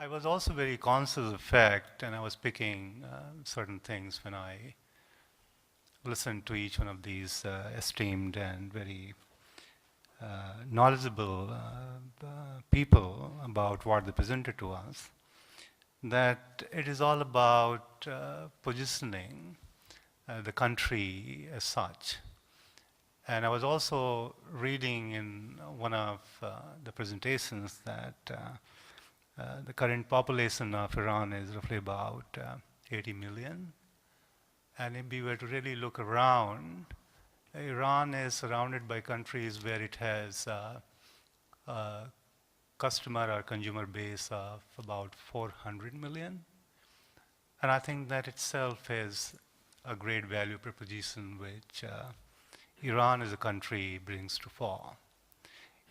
I was also very conscious of the fact, and I was picking certain things when I listened to each one of these esteemed and very knowledgeable people about what they presented to us, that it is all about positioning the country as such. And I was also reading in one of the presentations that the current population of Iran is roughly about 80 million. And if we were to really look around, Iran is surrounded by countries where it has a customer or consumer base of about 400 million. And I think that itself is a great value proposition which Iran as a country brings to fore.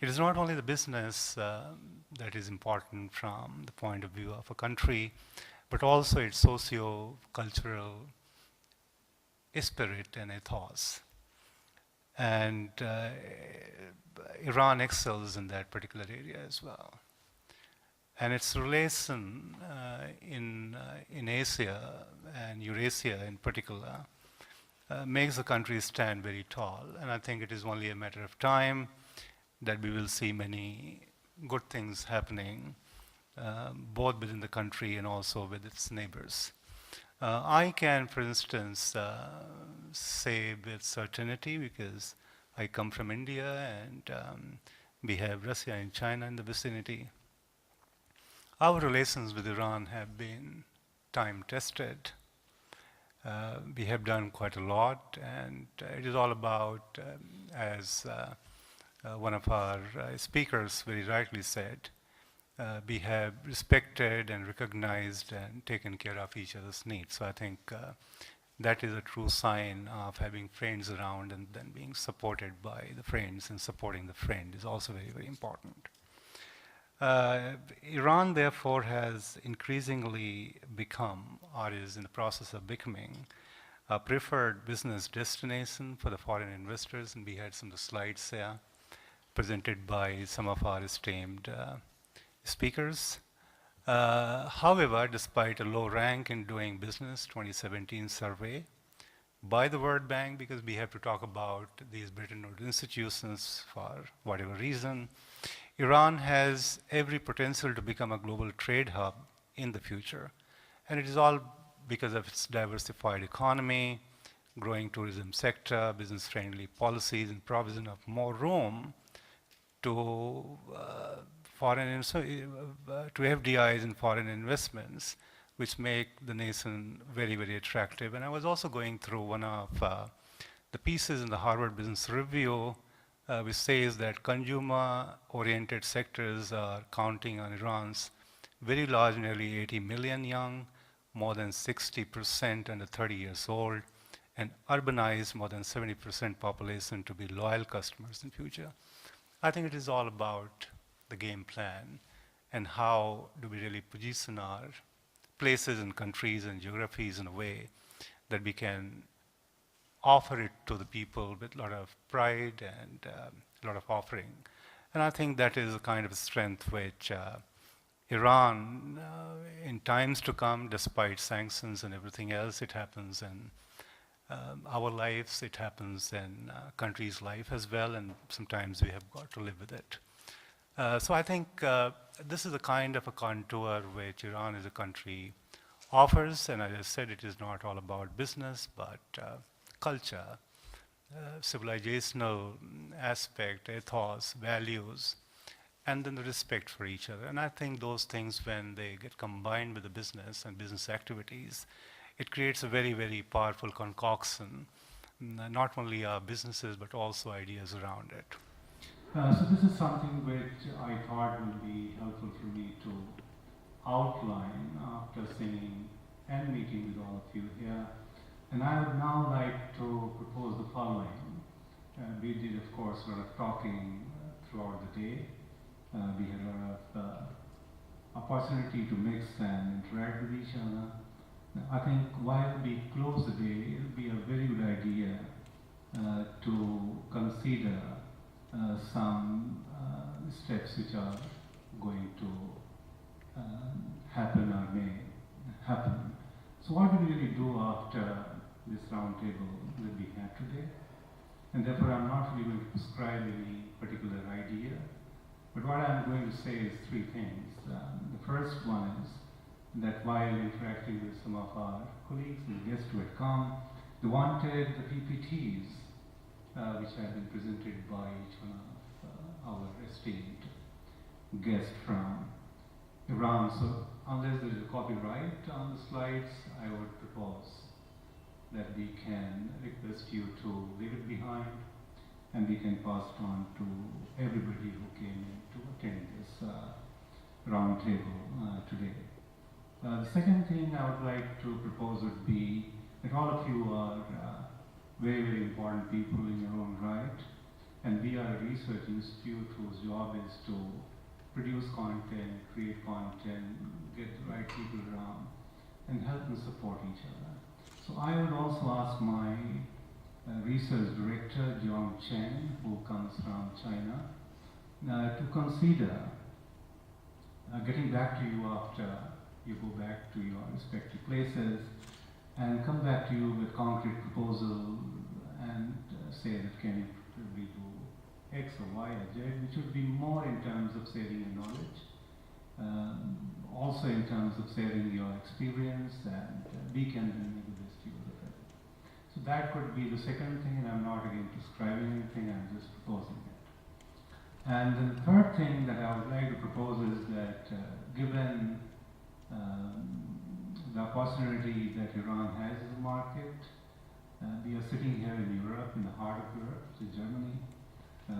It is not only the business that is important from the point of view of a country, but also its socio-cultural spirit and ethos. And Iran excels in that particular area as well. And its relation in Asia and Eurasia in particular makes the country stand very tall. And I think it is only a matter of time that we will see many good things happening, both within the country and also with its neighbors. I can, for instance, say with certainty, because I come from India and we have Russia and China in the vicinity. Our relations with Iran have been time tested. We have done quite a lot, and it is all about, as one of our speakers very rightly said, we have respected and recognized and taken care of each other's needs. So I think that is a true sign of having friends around and then being supported by the friends, and supporting the friend is also very, very important. Iran, therefore, has increasingly become, or is in the process of becoming, a preferred business destination for the foreign investors, and we had some of the slides here presented by some of our esteemed speakers. However, despite a low rank in doing business 2017 survey by the World Bank, because we have to talk about these Bretton Woods institutions for whatever reason, Iran has every potential to become a global trade hub in the future. And it is all because of its diversified economy, growing tourism sector, business-friendly policies, and provision of more room to to FDIs and foreign investments, which make the nation very, very attractive. And I was also going through one of the pieces in the Harvard Business Review, which says that consumer-oriented sectors are counting on Iran's very large, nearly 80 million young, more than 60% under 30 years old, and urbanized more than 70% population to be loyal customers in future. I think it is all about the game plan and how do we really position our places and countries and geographies in a way that we can offer it to the people with a lot of pride and a lot of offering. And I think that is a kind of strength which Iran, in times to come, despite sanctions and everything else, it happens in our lives, it happens in countries' life as well, and sometimes we have got to live with it. So I think this is a kind of a contour which Iran as a country offers, and as I said, it is not all about business, but culture, civilizational aspect, ethos, values, and then the respect for each other. And I think those things, when they get combined with the business and business activities, it creates a very, very powerful concoction, not only our businesses, but also ideas around it. So this is something which I thought would be helpful for me to outline after seeing and meeting with all of you here. And I would now like to propose the following. We did, of course, a lot of talking throughout the day. We had a lot of opportunity to mix and interact with each other. I think while we close the day, it would be a very good idea to consider some steps which are going to happen or may happen. So what do we really do after this roundtable that we had today? And therefore I'm not really going to prescribe any particular idea, but what I'm going to say is three things. The first one is that while interacting with some of our colleagues and guests who had come, they wanted the PPTs which have been presented by each one of our esteemed guests from Iran. So unless there is a copyright on the slides, I would propose that we can request you to leave it behind and we can pass it on to everybody who came in to attend this roundtable today. The second thing I would like to propose would be that all of you are very, very important people in your own right, and we are a research institute whose job is to produce content, create content, get the right people around, and help and support each other. So I would also ask my research director, Jiang Chen, who comes from China, to consider getting back to you after you go back to your respective places and come back to you with concrete proposal and say that can we do X or Y or Z, which would be more in terms of sharing your knowledge, also in terms of sharing your experience, and we can then make the best use of it. So that could be the second thing, and I'm not again prescribing anything, I'm just proposing it. And then the third thing that I would like to propose is that given the opportunity that Iran has as a market, we are sitting here in Europe, in the heart of Europe, which is Germany.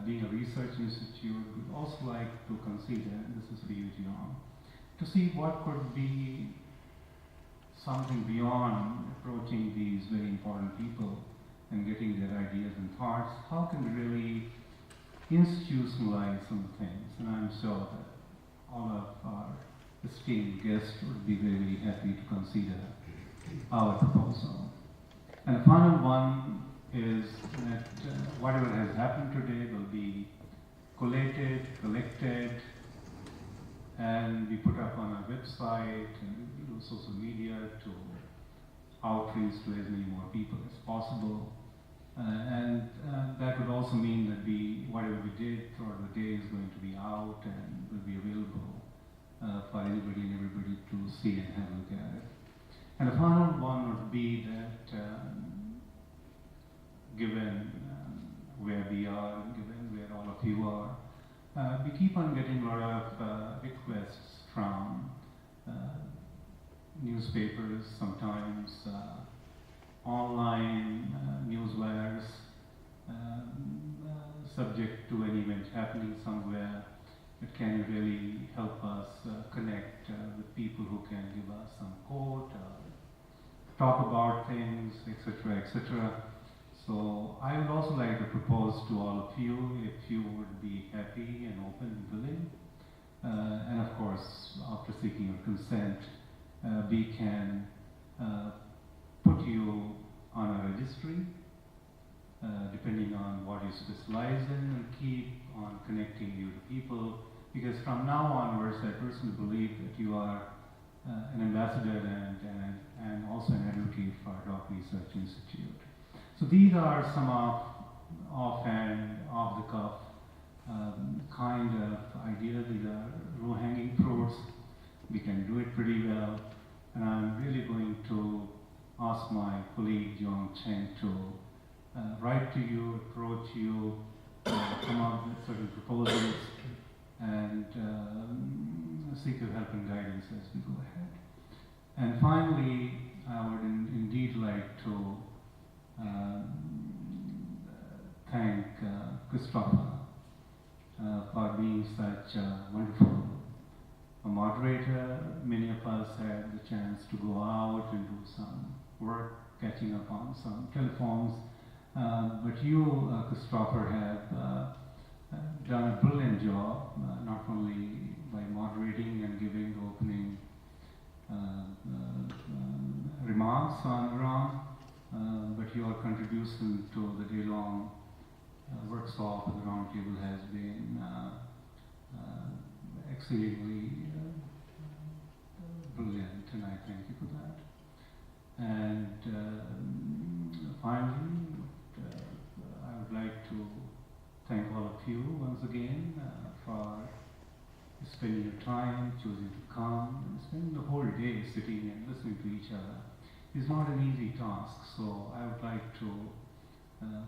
Being a research institute, we'd also like to consider, and this is for you, Jiang, to see what could be something beyond approaching these very important people and getting their ideas and thoughts. How can we really institutionalize some things? And I'm sure that all of our esteemed guests would be very happy to consider our proposal. And the final one is that whatever has happened today will be collated, collected, and we put up on our website and social media to outreach to as many more people as possible. And that would also mean that whatever we did throughout the day is going to be out and will be available for anybody and everybody to see and have a look at it. And the final one would be that given where we are, given where all of you are, we keep on getting a lot of requests from newspapers, sometimes online newsletters, subject to an event happening somewhere. But can you really help us connect with people who can give us some quote, talk about things, etc., etc. So I would also like to propose to all of you, if you would be happy and open and willing, and of course, after seeking your consent, we can put you on a registry, depending on what you specialize in, and keep on connecting you to people, because from now onwards, I personally believe that you are an ambassador and also an advocate for Rock Research Institute. So these are some offhand, off-the-cuff kind of ideas. These are low-hanging fruits. We can do it pretty well. And I'm really going to ask my colleague, Jiang Chen, to write to you, approach you, come up with certain proposals, and seek your help and guidance as we go ahead. And finally, I would indeed like to thank Christopher for being such a wonderful moderator. Many of us had the chance to go out and do some work, catching up on some telephones. But you, Christopher, have done a brilliant job, not only by moderating and giving the opening remarks on Iran, but your contribution to the day-long workshop at the roundtable has been exceedingly brilliant, and I thank you for that. And finally, I would like to thank all of you once again for spending your time, choosing to come, and spending the whole day sitting and listening to each other. It's not an easy task, so I would like to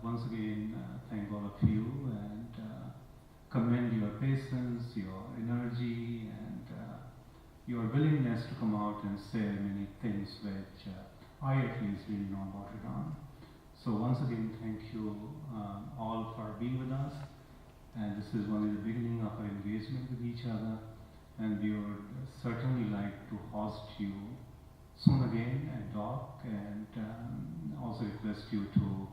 once again thank all of you and commend your patience, your energy, and your willingness to come out and say many things which I at least really know about Iran. So once again, thank you all for being with us. And this is only the beginning of our engagement with each other. And we would certainly like to host you soon again and talk, and also request you to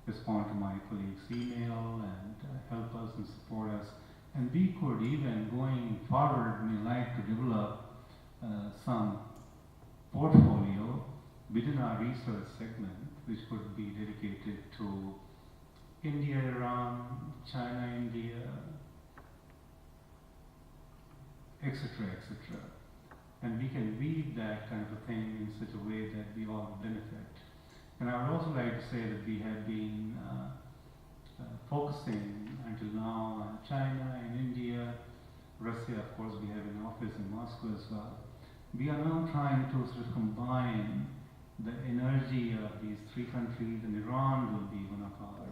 respond to my colleague's email and help us and support us. And we could even, going forward, we like to develop some portfolio within our research segment, which could be dedicated to India, Iran, China, India, etc., etc. And we can weave that kind of a thing in such a way that we all benefit. And I would also like to say that we have been focusing until now on China and India, Russia. Of course, we have an office in Moscow as well. We are now trying to sort of combine the energy of these three countries, and Iran will be one of our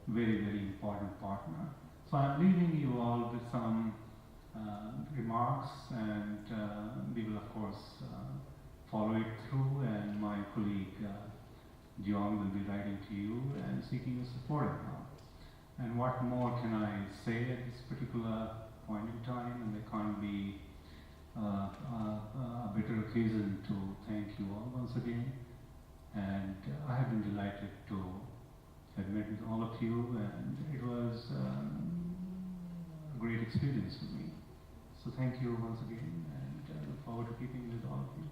very, very important partner. So I'm leaving you all with some remarks, and we will of course follow it through, and my colleague John will be writing to you and seeking your support now. And what more can I say at this particular point in time? And there can't be a better occasion to thank you all once again. And I have been delighted to have met with all of you, and it was a great experience for me. So thank you once again, and I look forward to keeping with all of you.